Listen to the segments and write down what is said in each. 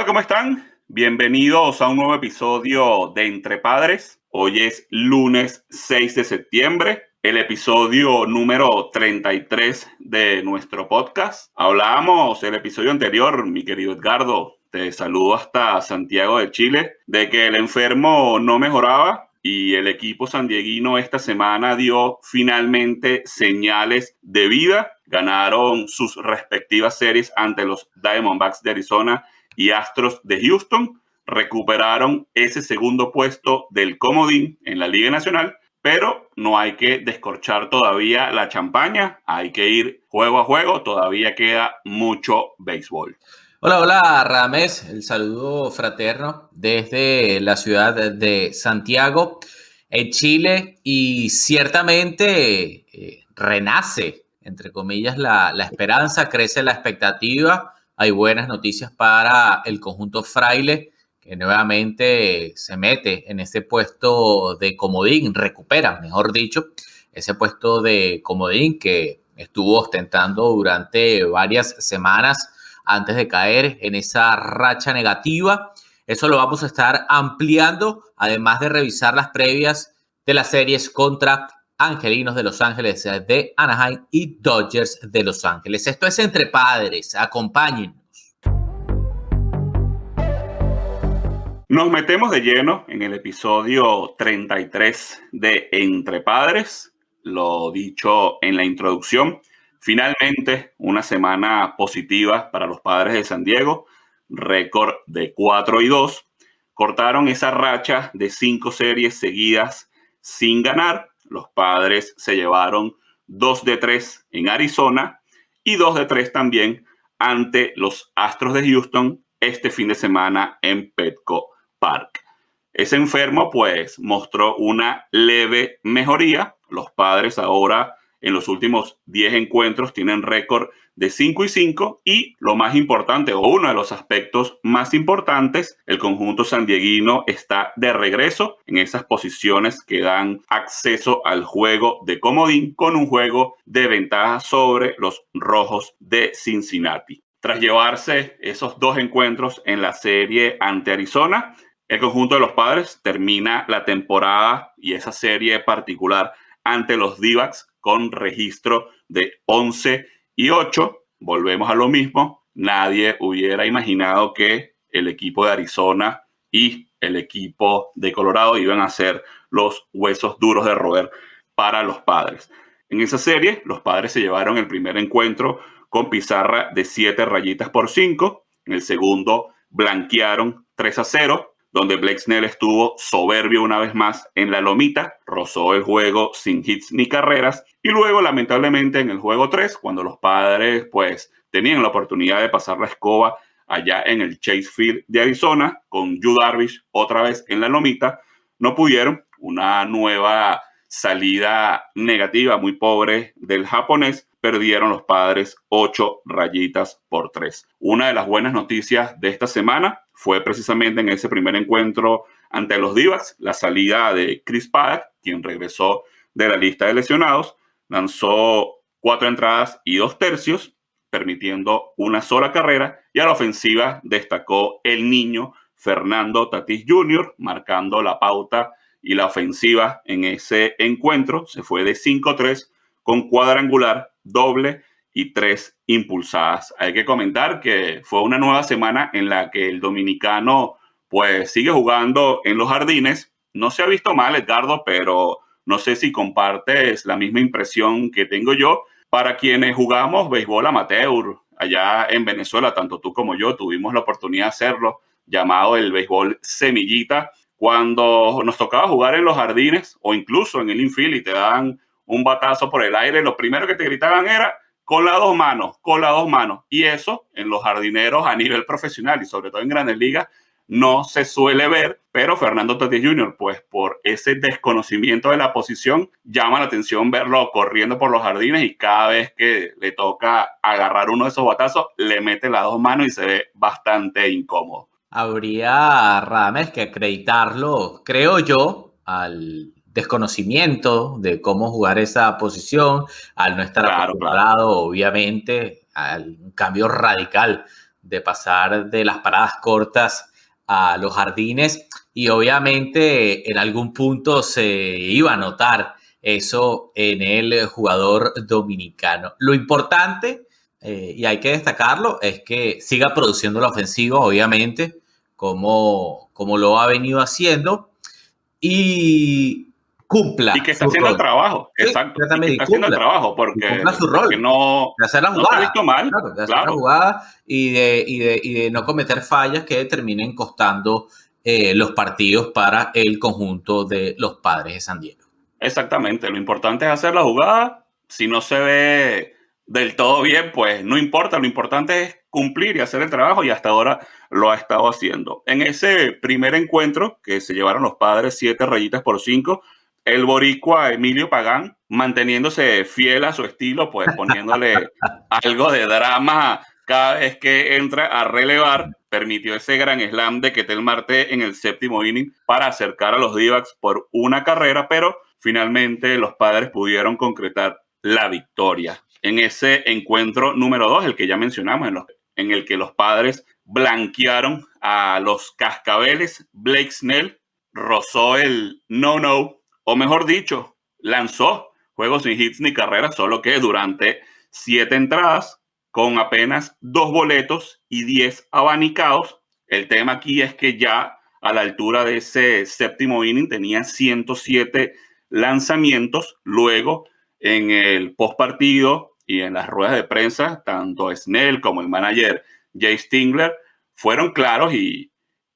Hola, ¿cómo están? Bienvenidos a un nuevo episodio de Entre Padres. Hoy es lunes 6 de septiembre, el episodio número 33 de nuestro podcast. Hablábamos el episodio anterior, mi querido Edgardo, te saludo hasta Santiago de Chile, de que el enfermo no mejoraba y el equipo sandieguino esta semana dio finalmente señales de vida. Ganaron sus respectivas series ante los Diamondbacks de Arizona y Astros de Houston. Recuperaron ese segundo puesto del comodín en la Liga Nacional, pero no hay que descorchar todavía la champaña, hay que ir juego a juego, todavía queda mucho béisbol. Hola, Radamés, el saludo fraterno desde la ciudad de Santiago, en Chile, y ciertamente renace, entre comillas, la esperanza, crece la expectativa, hay buenas noticias para el conjunto fraile, que nuevamente se mete en ese puesto de comodín, recupera, mejor dicho, ese puesto de comodín que estuvo ostentando durante varias semanas antes de caer en esa racha negativa. Eso lo vamos a estar ampliando, además de revisar las previas de las series contra Angelinos de Los Ángeles de Anaheim y Dodgers de Los Ángeles. Esto es Entre Padres, acompáñennos. Nos metemos de lleno en el episodio 33 de Entre Padres, lo dicho en la introducción. Finalmente, una semana positiva para los Padres de San Diego, récord de 4-2. Cortaron esa racha de 5 series seguidas sin ganar. Los Padres se llevaron 2-3 en Arizona y 2-3 también ante los Astros de Houston este fin de semana en Petco Park. Ese enfermo pues mostró una leve mejoría. Los Padres ahora en los últimos 10 encuentros tienen récord de 5-5 y lo más importante, o uno de los aspectos más importantes, el conjunto sandieguino está de regreso en esas posiciones que dan acceso al juego de comodín con un juego de ventaja sobre los Rojos de Cincinnati. Tras llevarse esos 2 encuentros en la serie ante Arizona, el conjunto de los Padres termina la temporada y esa serie particular ante los D-backs con registro de 11-8. Volvemos a lo mismo. Nadie hubiera imaginado que el equipo de Arizona y el equipo de Colorado iban a ser los huesos duros de roer para los Padres. En esa serie, los Padres se llevaron el primer encuentro con pizarra de 7-5. En el segundo, blanquearon 3-0. Donde Blake Snell estuvo soberbio una vez más en la lomita, rozó el juego sin hits ni carreras, y luego lamentablemente en el juego 3, cuando los Padres pues tenían la oportunidad de pasar la escoba allá en el Chase Field de Arizona, con Yu Darvish otra vez en la lomita, no pudieron. Una nueva salida negativa muy pobre del japonés, perdieron los Padres 8-3. Una de las buenas noticias de esta semana fue precisamente en ese primer encuentro ante los D-backs, la salida de Chris Paddack, quien regresó de la lista de lesionados, lanzó 4 entradas y 2 tercios, permitiendo una sola carrera, y a la ofensiva destacó el niño Fernando Tatis Jr., marcando la pauta y la ofensiva en ese encuentro. Se fue de 5-3 con cuadrangular, doble y 3 impulsadas. Hay que comentar que fue una nueva semana en la que el dominicano pues sigue jugando en los jardines. No se ha visto mal, Edgardo, pero no sé si compartes la misma impresión que tengo yo. Para quienes jugamos béisbol amateur allá en Venezuela, tanto tú como yo tuvimos la oportunidad de hacerlo, llamado el béisbol semillita, cuando nos tocaba jugar en los jardines o incluso en el infield y te daban un batazo por el aire, lo primero que te gritaban era con las 2 manos, con las 2 manos. Y eso en los jardineros a nivel profesional y sobre todo en Grandes Ligas no se suele ver, pero Fernando Tatis Jr., pues por ese desconocimiento de la posición, llama la atención verlo corriendo por los jardines y cada vez que le toca agarrar uno de esos batazos, le mete las 2 manos y se ve bastante incómodo. Habría, Radamés, que acreditarlo, creo yo, al desconocimiento de cómo jugar esa posición, al no estar Claro. acostumbrado, obviamente, al cambio radical de pasar de las paradas cortas a los jardines, y obviamente en algún punto se iba a notar eso en el jugador dominicano. Lo importante, y hay que destacarlo, es que siga produciendo la ofensiva, obviamente, como lo ha venido haciendo, y Y cumpla que está su haciendo el rol. trabajo, Sí, exacto. Y que exactamente, está haciendo el trabajo y cumpla su porque rol no, de hacer la no se ha jugada, visto mal, claro, de hacer la claro. jugada y de no cometer fallas que terminen costando los partidos para el conjunto de los Padres de San Diego. Exactamente, lo importante es hacer la jugada. Si no se ve del todo bien, pues no importa, lo importante es cumplir y hacer el trabajo y hasta ahora lo ha estado haciendo. En ese primer encuentro que se llevaron los Padres 7 rayitas por 5, el boricua Emilio Pagán, manteniéndose fiel a su estilo, pues poniéndole algo de drama cada vez que entra a relevar, permitió ese gran slam de Ketel Marte en el séptimo inning para acercar a los D-backs por una carrera, pero finalmente los Padres pudieron concretar la victoria. En ese encuentro número 2, el que ya mencionamos, en el que los Padres blanquearon a los Cascabeles, Blake Snell rozó el no-no, o mejor dicho, lanzó juegos sin hits ni carreras, solo que durante 7 entradas, con apenas 2 boletos y 10 abanicados. El tema aquí es que ya a la altura de ese séptimo inning tenía 107 lanzamientos. Luego, en el post partido y en las ruedas de prensa, tanto Snell como el manager Jay Stingler fueron claros y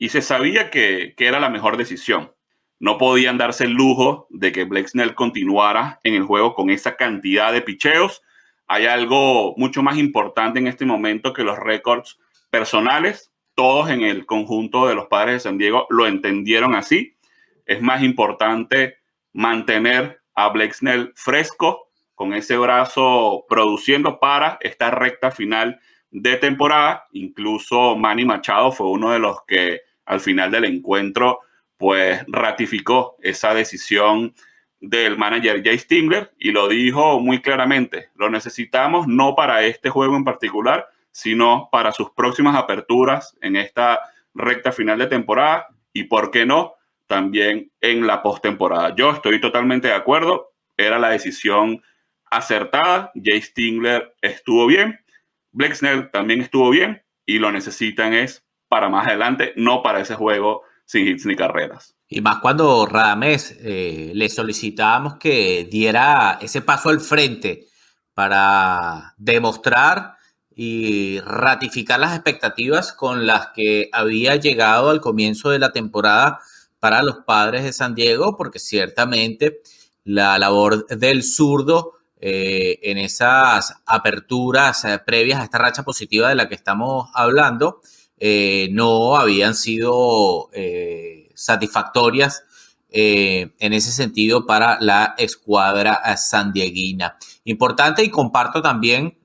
se sabía que era la mejor decisión. No podían darse el lujo de que Blake Snell continuara en el juego con esa cantidad de picheos. Hay algo mucho más importante en este momento que los récords personales. Todos en el conjunto de los Padres de San Diego lo entendieron así. Es más importante mantener a Blake Snell fresco, con ese brazo produciendo para esta recta final de temporada. Incluso Manny Machado fue uno de los que al final del encuentro pues ratificó esa decisión del manager Jay Stingler y lo dijo muy claramente: lo necesitamos no para este juego en particular, sino para sus próximas aperturas en esta recta final de temporada y, ¿por qué no?, también en la postemporada. Yo estoy totalmente de acuerdo, era la decisión acertada. Jay Stingler estuvo bien, Blake Snell también estuvo bien y lo necesitan es para más adelante, no para ese juego sin hits ni carreras. Y más cuando Radamés le solicitábamos que diera ese paso al frente para demostrar y ratificar las expectativas con las que había llegado al comienzo de la temporada para los Padres de San Diego, porque ciertamente la labor del zurdo en esas aperturas previas a esta racha positiva de la que estamos hablando no habían sido satisfactorias en ese sentido para la escuadra sandieguina. Importante, y comparto también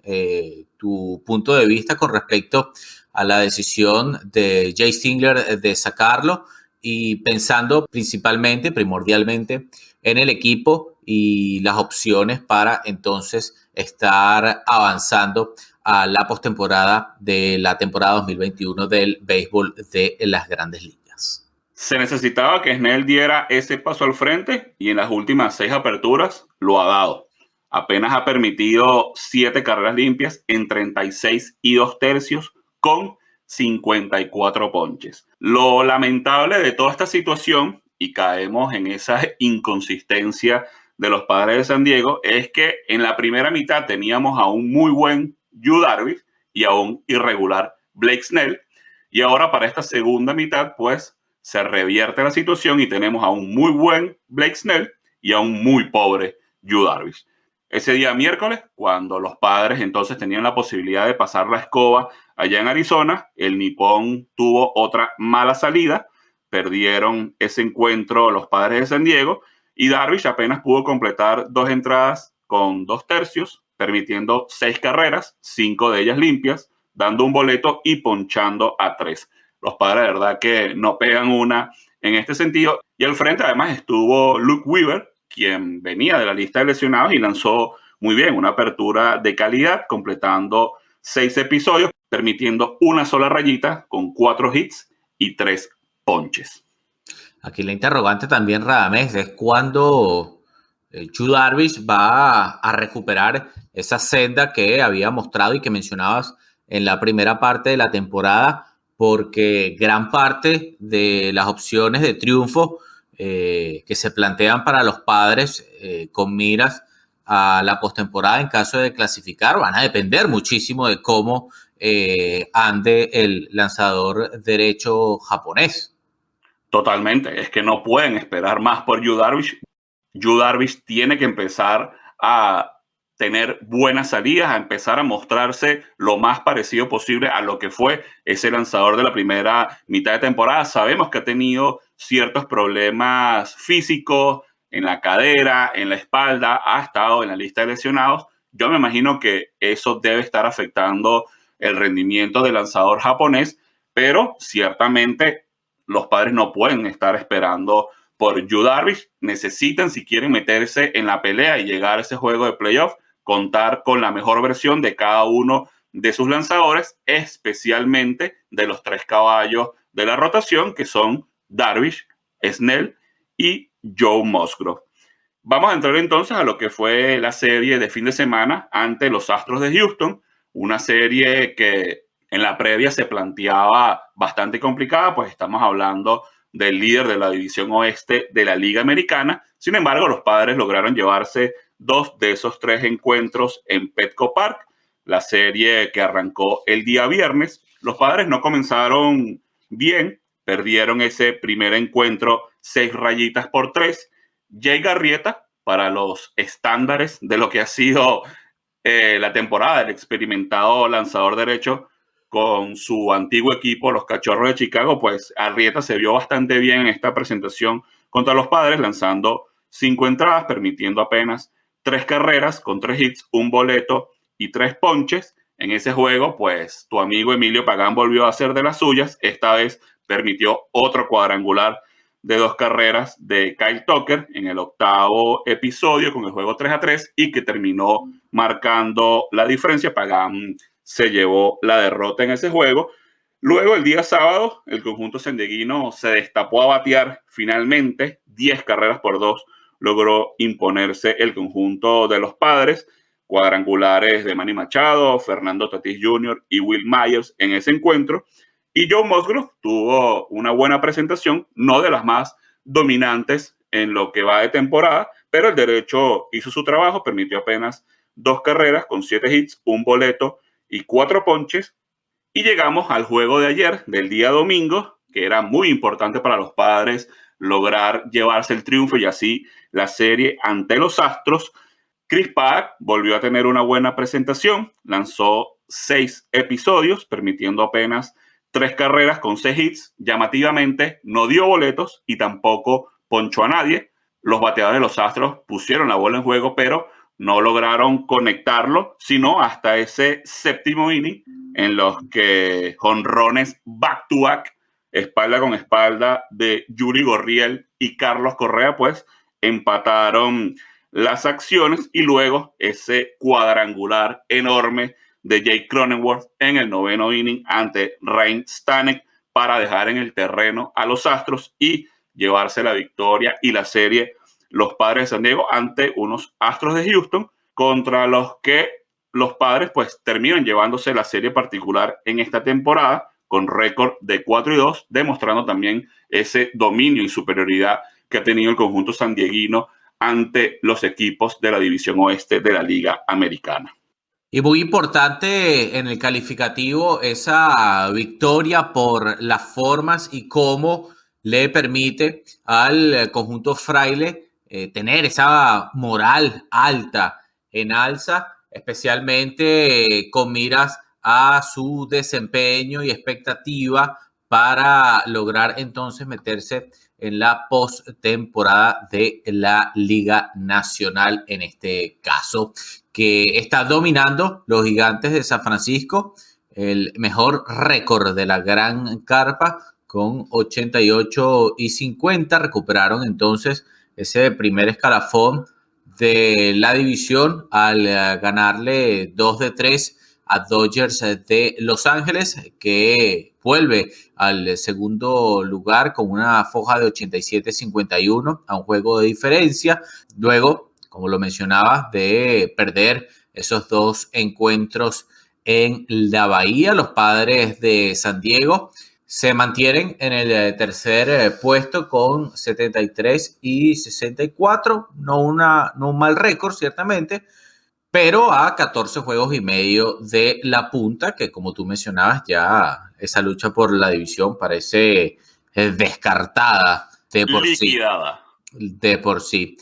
tu punto de vista con respecto a la decisión de Jay Stingler de sacarlo, y pensando principalmente, primordialmente, en el equipo y las opciones para entonces estar avanzando a la postemporada de la temporada 2021 del béisbol de las Grandes Ligas. Se necesitaba que Snell diera ese paso al frente y en las últimas 6 aperturas lo ha dado. Apenas ha permitido 7 carreras limpias en 36 2/3 con 54 ponches. Lo lamentable de toda esta situación, y caemos en esa inconsistencia de los Padres de San Diego, es que en la primera mitad teníamos a un muy buen Yu Darvish y a un irregular Blake Snell, y ahora para esta segunda mitad pues se revierte la situación y tenemos a un muy buen Blake Snell y a un muy pobre Yu Darvish. Ese día miércoles, cuando los Padres entonces tenían la posibilidad de pasar la escoba allá en Arizona, el nipón tuvo otra mala salida, perdieron ese encuentro los Padres de San Diego y Darvish apenas pudo completar 2 entradas con 2/3, permitiendo 6 carreras, 5 de ellas limpias, dando un boleto y ponchando a 3. Los Padres, de verdad, que no pegan una en este sentido. Y al frente, además, estuvo Luke Weaver, quien venía de la lista de lesionados y lanzó muy bien, una apertura de calidad, completando 6 episodios. permitiendo una sola rayita con 4 hits y 3 ponches. Aquí la interrogante también, Radamés, es cuándo Yu Darvish va a recuperar esa senda que había mostrado y que mencionabas en la primera parte de la temporada, porque gran parte de las opciones de triunfo que se plantean para los Padres con miras a la postemporada en caso de clasificar van a depender muchísimo de cómo ande el lanzador derecho japonés. Totalmente, es que no pueden esperar más por Yu Darvish. Yu Darvish tiene que empezar a tener buenas salidas, a empezar a mostrarse lo más parecido posible a lo que fue ese lanzador de la primera mitad de temporada. Sabemos que ha tenido ciertos problemas físicos en la cadera, en la espalda, ha estado en la lista de lesionados. Yo me imagino que eso debe estar afectando el rendimiento del lanzador japonés, pero ciertamente los Padres no pueden estar esperando por Yu Darvish. Necesitan, si quieren meterse en la pelea y llegar a ese juego de playoff, contar con la mejor versión de cada uno de sus lanzadores, especialmente de los 3 caballos de la rotación, que son Darvish, Snell y Joe Musgrove. Vamos a entrar entonces a lo que fue la serie de fin de semana ante los Astros de Houston, una serie que en la previa se planteaba bastante complicada, pues estamos hablando del líder de la división oeste de la Liga Americana. Sin embargo, los Padres lograron llevarse 2 de esos 3 encuentros en Petco Park, la serie que arrancó el día viernes. Los Padres no comenzaron bien, perdieron ese primer encuentro 6 rayitas por 3. Jay Garrieta, para los estándares de lo que ha sido la temporada, el experimentado lanzador derecho con su antiguo equipo, los Cachorros de Chicago, pues Arrieta se vio bastante bien en esta presentación contra los Padres, lanzando 5 entradas, permitiendo apenas 3 carreras con 3 hits, 1 boleto y 3 ponches. En ese juego, pues tu amigo Emilio Pagán volvió a hacer de las suyas. Esta vez permitió otro cuadrangular de 2 carreras de Kyle Tucker en el 8º episodio con el juego 3-3 y que terminó marcando la diferencia. Pagán se llevó la derrota en ese juego. Luego, el día sábado, el conjunto sandiaguino se destapó a batear finalmente 10 carreras por 2. Logró imponerse el conjunto de los Padres. Cuadrangulares de Manny Machado, Fernando Tatis Jr. y Will Myers en ese encuentro. Y Joe Musgrove tuvo una buena presentación, no de las más dominantes en lo que va de temporada, pero el derecho hizo su trabajo, permitió apenas 2 carreras con 7 hits, 1 boleto y 4 ponches. Y llegamos al juego de ayer, del día domingo, que era muy importante para los Padres lograr llevarse el triunfo y así la serie ante los Astros. Chris Paddack volvió a tener una buena presentación, lanzó 6 episodios, permitiendo apenas 3 carreras con 6 hits. Llamativamente, no dio boletos y tampoco ponchó a nadie. Los bateadores de los Astros pusieron la bola en juego, pero no lograron conectarlo, sino hasta ese 7º inning en los que jonrones back-to-back, espalda con espalda de Yuri Gurriel y Carlos Correa, pues empataron las acciones y luego ese cuadrangular enorme de Jake Cronenworth en el 9º inning ante Ryan Stanek para dejar en el terreno a los Astros y llevarse la victoria y la serie los Padres de San Diego ante unos Astros de Houston contra los que los Padres pues terminan llevándose la serie particular en esta temporada con récord de 4-2, demostrando también ese dominio y superioridad que ha tenido el conjunto sandieguino ante los equipos de la división oeste de la Liga Americana. Y muy importante en el calificativo esa victoria por las formas y cómo le permite al conjunto fraile tener esa moral alta en alza, especialmente con miras a su desempeño y expectativa para lograr entonces meterse en la postemporada de la Liga Nacional, en este caso, que está dominando los Gigantes de San Francisco, el mejor récord de la Gran Carpa, con 88-50. Recuperaron entonces ese primer escalafón de la división al ganarle 2-3 a Dodgers de Los Ángeles, que vuelve al segundo lugar con una foja de 87-51 a un juego de diferencia. Luego, como lo mencionaba, de perder esos dos encuentros en la Bahía, los Padres de San Diego se mantienen en el tercer puesto con 73-64, no un mal récord ciertamente, pero a 14 juegos y medio de la punta, que como tú mencionabas, ya esa lucha por la división parece descartada de por sí. Liquidada. De por sí.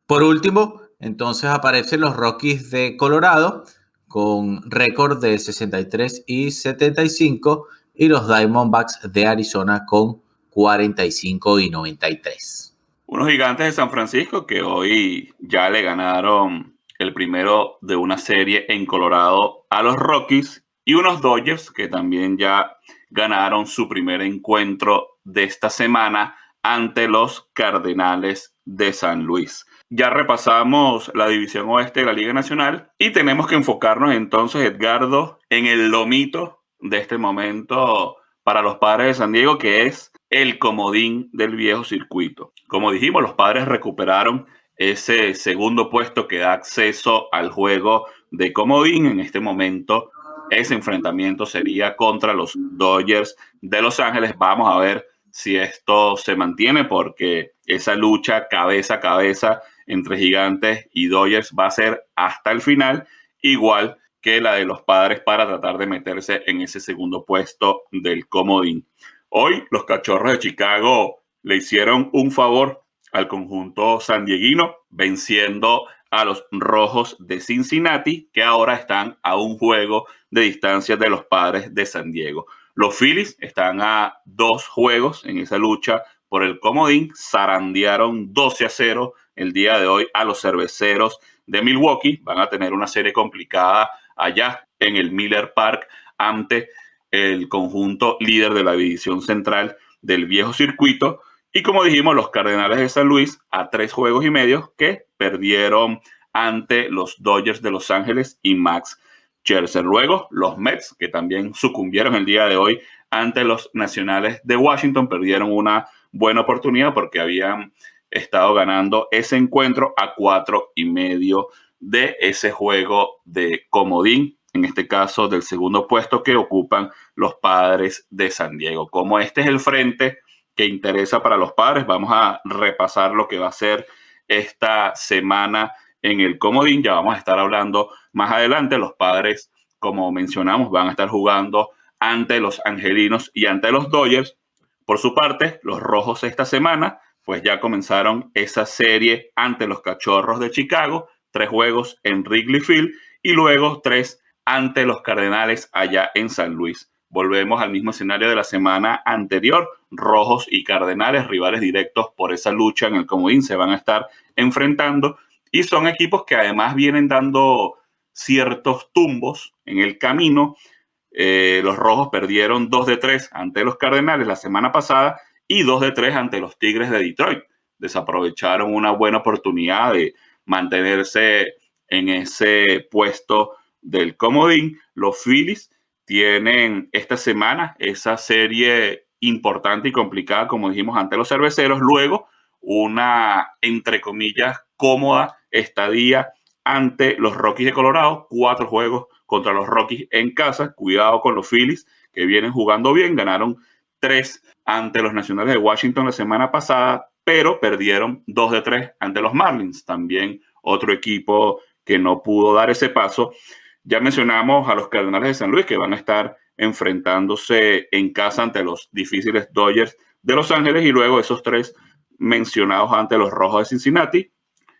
Por último, entonces aparecen los Rockies de Colorado con récord de 63-75 y los Diamondbacks de Arizona con 45-93. Unos Gigantes de San Francisco que hoy ya le ganaron el primero de una serie en Colorado a los Rockies, y unos Dodgers que también ya ganaron su primer encuentro de esta semana ante los Cardenales de San Luis. Ya repasamos la división oeste de la Liga Nacional y tenemos que enfocarnos entonces, Edgardo, en el lomito de este momento para los Padres de San Diego, que es el comodín del viejo circuito. Como dijimos, los Padres recuperaron ese segundo puesto que da acceso al juego de comodín. En este momento, ese enfrentamiento sería contra los Dodgers de Los Ángeles. Vamos a ver si esto se mantiene, porque esa lucha cabeza a cabeza entre Gigantes y Dodgers va a ser hasta el final, igual que la de los Padres, para tratar de meterse en ese segundo puesto del comodín. Hoy los Cachorros de Chicago le hicieron un favor al conjunto sandieguino, venciendo a los Rojos de Cincinnati, que ahora están a un juego de distancia de los Padres de San Diego. Los Phillies están a 2 juegos en esa lucha por el comodín. Zarandearon 12-0 el día de hoy a los Cerveceros de Milwaukee. Van a tener una serie complicada allá en el Miller Park ante el conjunto líder de la división central del viejo circuito. Y como dijimos, los Cardenales de San Luis a 3 juegos y medio, que perdieron ante los Dodgers de Los Ángeles y Max Scherzer. Luego, los Mets, que también sucumbieron el día de hoy ante los Nacionales de Washington, perdieron una buena oportunidad porque habían estado ganando ese encuentro a 4 y medio de ese juego de comodín, en este caso del segundo puesto que ocupan los Padres de San Diego. Como este es el frente que interesa para los Padres, vamos a repasar lo que va a ser esta semana en el comodín. Ya vamos a estar hablando más adelante. Los Padres, como mencionamos, van a estar jugando ante los Angelinos y ante los Dodgers. Por su parte, los Rojos esta semana pues ya comenzaron esa serie ante los Cachorros de Chicago, 3 juegos en Wrigley Field y luego 3 ante los Cardenales allá en San Luis. Volvemos al mismo escenario de la semana anterior. Rojos y Cardenales, rivales directos por esa lucha en el comodín, se van a estar enfrentando, y son equipos que además vienen dando ciertos tumbos en el camino. Los Rojos perdieron 2-3 ante los Cardenales la semana pasada y 2-3 ante los Tigres de Detroit. Desaprovecharon una buena oportunidad de mantenerse en ese puesto del comodín. Los Phillies tienen esta semana esa serie importante y complicada, como dijimos, ante los Cerveceros. Luego, una, entre comillas, cómoda estadía ante los Rockies de Colorado. 4 juegos contra los Rockies en casa. Cuidado con los Phillies, que vienen jugando bien. Ganaron 3 ante los Nacionales de Washington la semana pasada, pero perdieron 2-3 ante los Marlins. También otro equipo que no pudo dar ese paso. Ya mencionamos a los Cardenales de San Luis, que van a estar enfrentándose en casa ante los difíciles Dodgers de Los Ángeles, y luego esos 3 mencionados ante los Rojos de Cincinnati.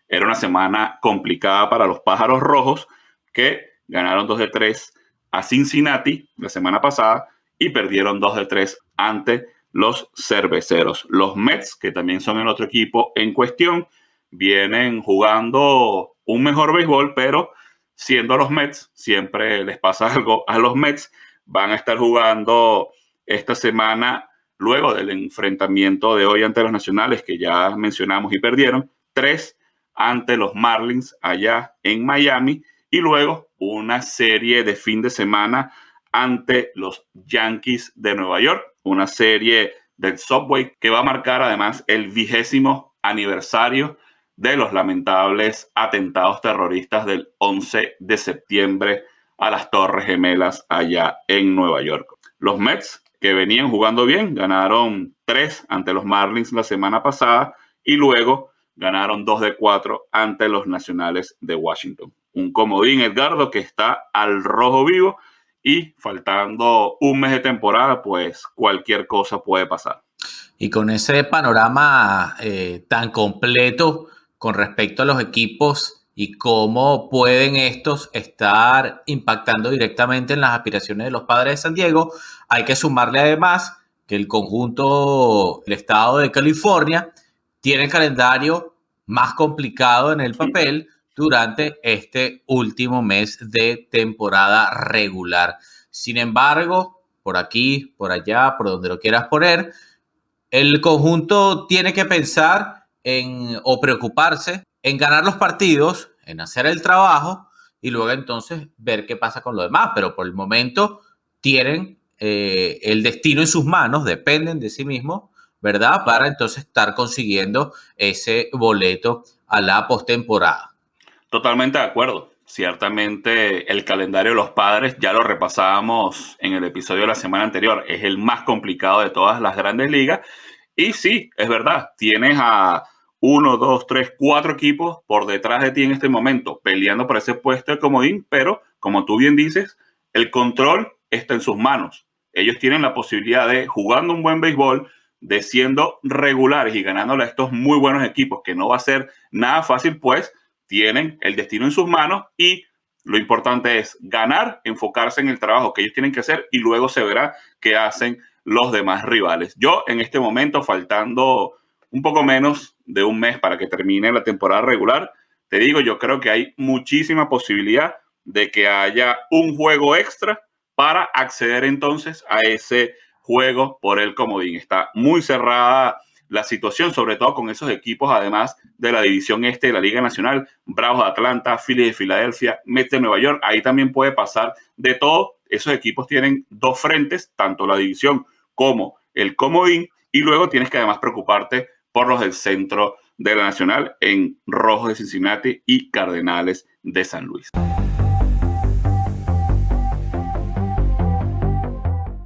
Era una semana complicada para los Pájaros Rojos, que ganaron 2-3 a Cincinnati la semana pasada y perdieron 2-3 ante los Cerveceros. Los Mets, que también son el otro equipo en cuestión, vienen jugando un mejor béisbol, pero siendo los Mets, siempre les pasa algo a los Mets. Van a estar jugando esta semana, luego del enfrentamiento de hoy ante los Nacionales, que ya mencionamos y perdieron, 3 ante los Marlins allá en Miami, y luego una serie de fin de semana ante los Yankees de Nueva York, una serie del Subway que va a marcar además el 20º aniversario de los lamentables atentados terroristas del 11 de septiembre a las Torres Gemelas allá en Nueva York. Los Mets, que venían jugando bien, ganaron 3 ante los Marlins la semana pasada y luego ganaron 2 de 4 ante los Nacionales de Washington. Un comodín, Edgardo, que está al rojo vivo y faltando un mes de temporada, pues cualquier cosa puede pasar. Y con ese panorama tan completo con respecto a los equipos y cómo pueden estos estar impactando directamente en las aspiraciones de los Padres de San Diego, hay que sumarle además que el conjunto del estado de California tiene el calendario más complicado en el papel durante este último mes de temporada regular. Sin embargo, por aquí, por allá, por donde lo quieras poner, el conjunto tiene que pensar o preocuparse en ganar los partidos, en hacer el trabajo y luego entonces ver qué pasa con lo demás. Pero por el momento tienen el destino en sus manos, dependen de sí mismos, ¿verdad? Para entonces estar consiguiendo ese boleto a la postemporada. Totalmente de acuerdo. Ciertamente el calendario de los Padres, ya lo repasábamos en el episodio de la semana anterior, es el más complicado de todas las grandes ligas. Y sí, es verdad, tienes a 1, 2, 3, 4 equipos por detrás de ti en este momento peleando por ese puesto de comodín, pero como tú bien dices, el control está en sus manos. Ellos tienen la posibilidad de, jugando un buen béisbol, de siendo regulares y ganándole a estos muy buenos equipos, que no va a ser nada fácil, pues tienen el destino en sus manos y lo importante es ganar, enfocarse en el trabajo que ellos tienen que hacer y luego se verá qué hacen los demás rivales. Yo en este momento, faltando un poco menos de un mes para que termine la temporada regular, te digo, yo creo que hay muchísima posibilidad de que haya un juego extra para acceder entonces a ese juego por el comodín. Está muy cerrada la situación, sobre todo con esos equipos, además de la división este de la Liga Nacional, Bravos de Atlanta, Phillies de Filadelfia, Mets de Nueva York, ahí también puede pasar de todo. Esos equipos tienen dos frentes, tanto la división como el comodín, y luego tienes que además preocuparte por los del centro de la Nacional en Rojos de Cincinnati y Cardenales de San Luis.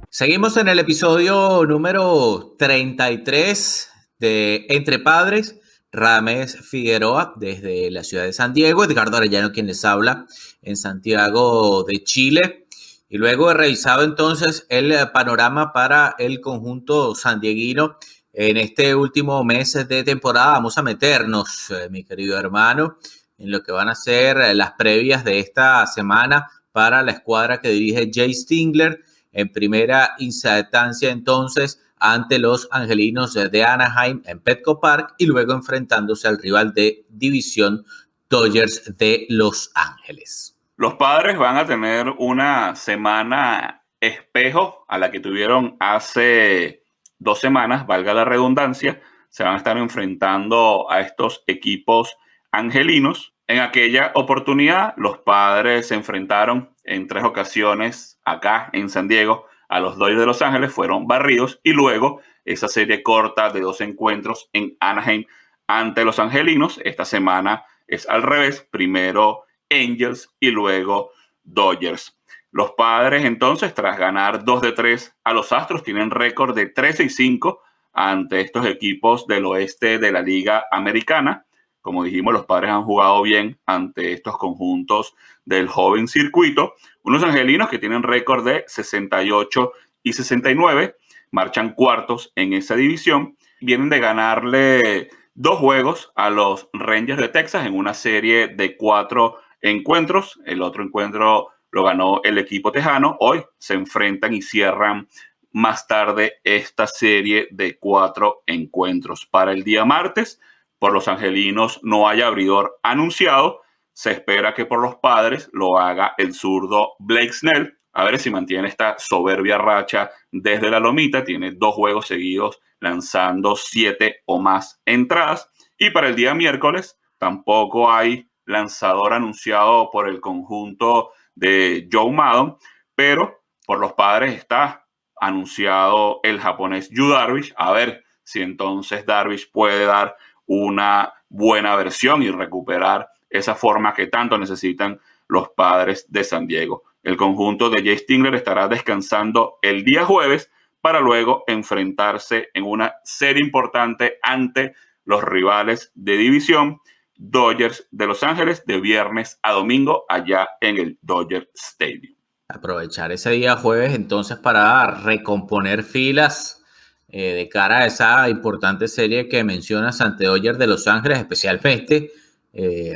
Seguimos en el episodio número 33 de Entre Padres. Radamés Figueroa desde la ciudad de San Diego, Edgardo Arellano quien les habla en Santiago de Chile. Y luego he revisado entonces el panorama para el conjunto sandieguino en este último mes de temporada. Vamos a meternos, mi querido hermano, en lo que van a ser las previas de esta semana para la escuadra que dirige Jay Stingler. En primera instancia, entonces, ante los angelinos de Anaheim en Petco Park y luego enfrentándose al rival de división Dodgers de Los Ángeles. Los Padres van a tener una semana espejo a la que tuvieron hace 2 semanas, valga la redundancia. Se van a estar enfrentando a estos equipos angelinos. En aquella oportunidad, los Padres se enfrentaron en 3 ocasiones acá en San Diego a los Dodgers de Los Ángeles, fueron barridos y luego esa serie corta de 2 encuentros en Anaheim ante los angelinos. Esta semana es al revés, primero Angels y luego Dodgers. Los Padres entonces, tras ganar 2 de 3 a los Astros, tienen récord de 13-5 ante estos equipos del oeste de la Liga Americana. Como dijimos, los Padres han jugado bien ante estos conjuntos del joven circuito. Unos angelinos que tienen récord de 68-69, marchan cuartos en esa división. Vienen de ganarle 2 juegos a los Rangers de Texas en una serie de 4 encuentros. El otro encuentro lo ganó el equipo tejano. Hoy se enfrentan y cierran más tarde esta serie de 4 encuentros. Para el día martes, por los angelinos no hay abridor anunciado. Se espera que por los Padres lo haga el zurdo Blake Snell. A ver si mantiene esta soberbia racha desde la lomita. Tiene 2 juegos seguidos lanzando 7 o más entradas. Y para el día miércoles tampoco hay lanzador anunciado por el conjunto de Joe Maddon, pero por los Padres está anunciado el japonés Yu Darvish. A ver si entonces Darvish puede dar una buena versión y recuperar esa forma que tanto necesitan los Padres de San Diego. El conjunto de Jay Stingler estará descansando el día jueves para luego enfrentarse en una serie importante ante los rivales de división Dodgers de Los Ángeles de viernes a domingo allá en el Dodger Stadium. Aprovechar ese día jueves entonces para recomponer filas de cara a esa importante serie que mencionas ante Dodgers de Los Ángeles, especialmente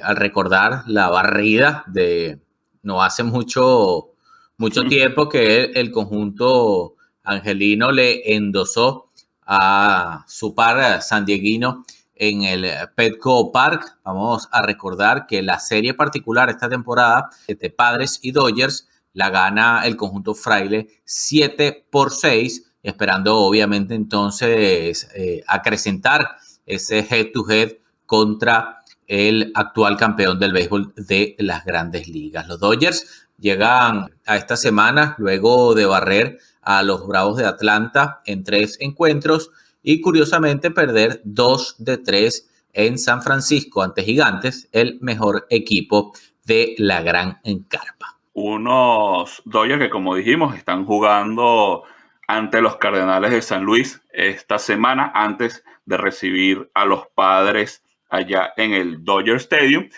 al recordar la barrida de no hace mucho tiempo que el conjunto angelino le endosó a su par sandieguino en el Petco Park. Vamos a recordar que la serie particular esta temporada de Padres y Dodgers la gana el conjunto fraile 7-6, esperando obviamente entonces acrecentar ese head-to-head contra el actual campeón del béisbol de las Grandes Ligas. Los Dodgers llegan a esta semana luego de barrer a los Bravos de Atlanta en 3 encuentros y curiosamente perder 2 de 3 en San Francisco ante Gigantes, el mejor equipo de la Gran Carpa. Unos Dodgers que, como dijimos, están jugando ante los Cardenales de San Luis esta semana antes de recibir a los Padres allá en el Dodger Stadium.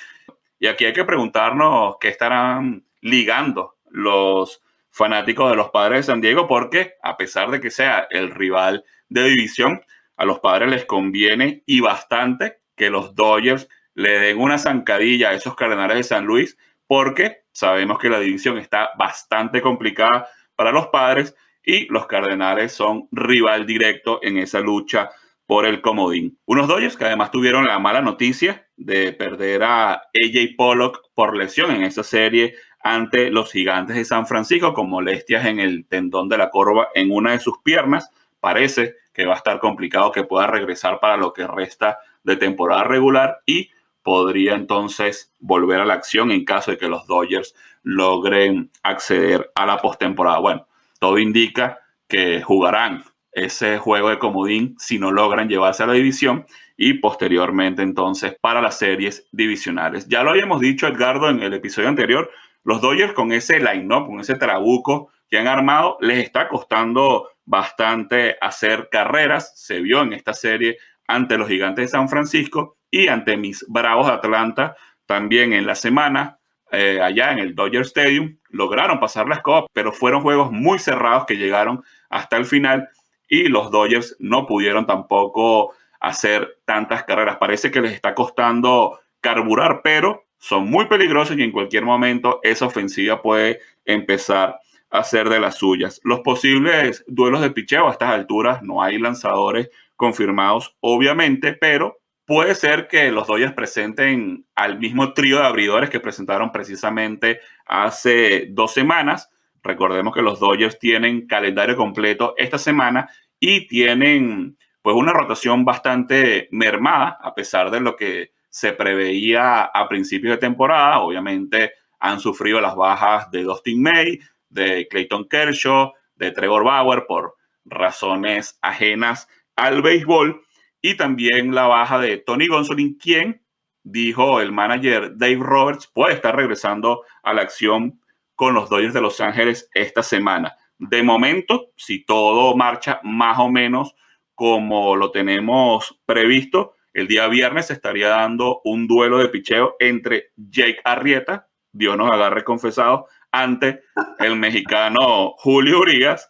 Y aquí hay que preguntarnos qué estarán ligando los fanáticos de los Padres de San Diego, porque a pesar de que sea el rival de división, a los Padres les conviene y bastante que los Dodgers le den una zancadilla a esos Cardenales de San Luis, porque sabemos que la división está bastante complicada para los Padres y los Cardenales son rival directo en esa lucha por el comodín. Unos Dodgers que además tuvieron la mala noticia de perder a AJ Pollock por lesión en esa serie ante los Gigantes de San Francisco con molestias en el tendón de la corva en una de sus piernas. Parece que va a estar complicado que pueda regresar para lo que resta de temporada regular y podría entonces volver a la acción en caso de que los Dodgers logren acceder a la postemporada. Bueno, todo indica que jugarán ese juego de comodín si no logran llevarse a la división y posteriormente entonces para las series divisionales. Ya lo habíamos dicho, Edgardo, en el episodio anterior, los Dodgers con ese line-up, con ese trabuco que han armado, les está costando bastante hacer carreras. Se vio en esta serie ante los Gigantes de San Francisco y ante mis Bravos de Atlanta también en la semana, allá en el Dodger Stadium, lograron pasar la escoba, pero fueron juegos muy cerrados que llegaron hasta el final y los Dodgers no pudieron tampoco hacer tantas carreras. Parece que les está costando carburar, pero son muy peligrosos y en cualquier momento esa ofensiva puede empezar a hacer de las suyas. Los posibles duelos de picheo a estas alturas, no hay lanzadores confirmados, obviamente, pero puede ser que los Dodgers presenten al mismo trío de abridores que presentaron precisamente hace 2 semanas. Recordemos que los Dodgers tienen calendario completo esta semana y tienen pues una rotación bastante mermada a pesar de lo que se preveía a principios de temporada. Obviamente han sufrido las bajas de Dustin May, de Clayton Kershaw, de Trevor Bauer por razones ajenas al béisbol y también la baja de Tony Gonsolin, quien, dijo el manager Dave Roberts, puede estar regresando a la acción con los Dodgers de Los Ángeles esta semana. De momento, si todo marcha más o menos como lo tenemos previsto, el día viernes se estaría dando un duelo de picheo entre Jake Arrieta, Dios nos agarre confesado, ante el mexicano Julio Urias,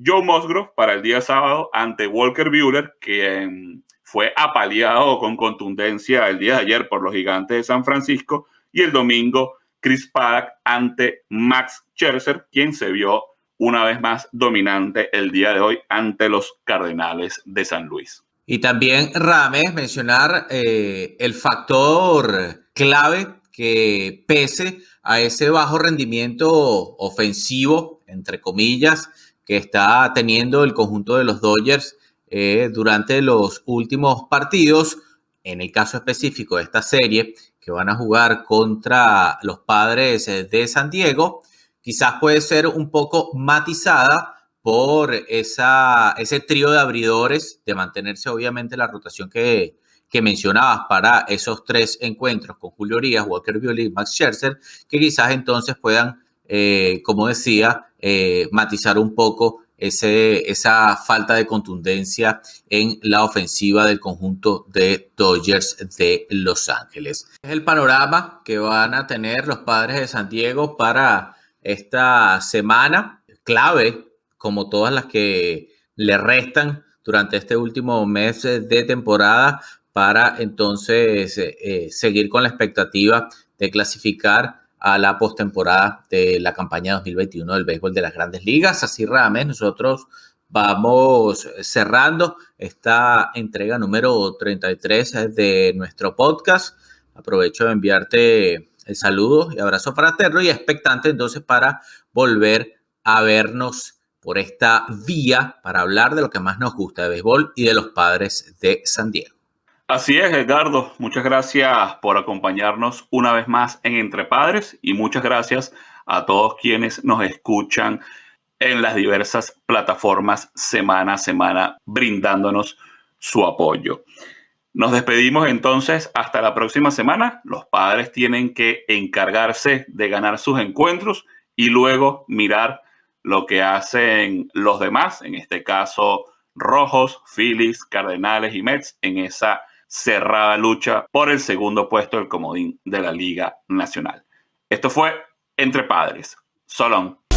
Joe Musgrove para el día sábado ante Walker Buehler, quien fue apaleado con contundencia el día de ayer por los Gigantes de San Francisco, y el domingo Chris Paddack ante Max Scherzer, quien se vio una vez más dominante el día de hoy ante los Cardenales de San Luis. Y también, Rames, mencionar el factor clave que pese a ese bajo rendimiento ofensivo, entre comillas, que está teniendo el conjunto de los Dodgers durante los últimos partidos, en el caso específico de esta serie que van a jugar contra los Padres de San Diego, quizás puede ser un poco matizada por ese trío de abridores, de mantenerse obviamente la rotación que mencionabas para esos tres encuentros con Julio Urias, Walker Buehler y Max Scherzer, que quizás entonces puedan, como decía, matizar un poco esa falta de contundencia en la ofensiva del conjunto de Dodgers de Los Ángeles. Es el panorama que van a tener los Padres de San Diego para esta semana, clave como todas las que le restan durante este último mes de temporada, para entonces seguir con la expectativa de clasificar a la postemporada de la campaña 2021 del béisbol de las Grandes Ligas. Así, Radamés, nosotros vamos cerrando esta entrega número 33 de nuestro podcast. Aprovecho de enviarte el saludo y abrazo fraterno y expectante entonces para volver a vernos por esta vía para hablar de lo que más nos gusta de béisbol y de los Padres de San Diego. Así es, Edgardo. Muchas gracias por acompañarnos una vez más en Entre Padres y muchas gracias a todos quienes nos escuchan en las diversas plataformas semana a semana, brindándonos su apoyo. Nos despedimos entonces hasta la próxima semana. Los Padres tienen que encargarse de ganar sus encuentros y luego mirar lo que hacen los demás, en este caso Rojos, Phillies, Cardenales y Mets, en esa cerrada lucha por el segundo puesto del comodín de la Liga Nacional. Esto fue Entre Padres. So long.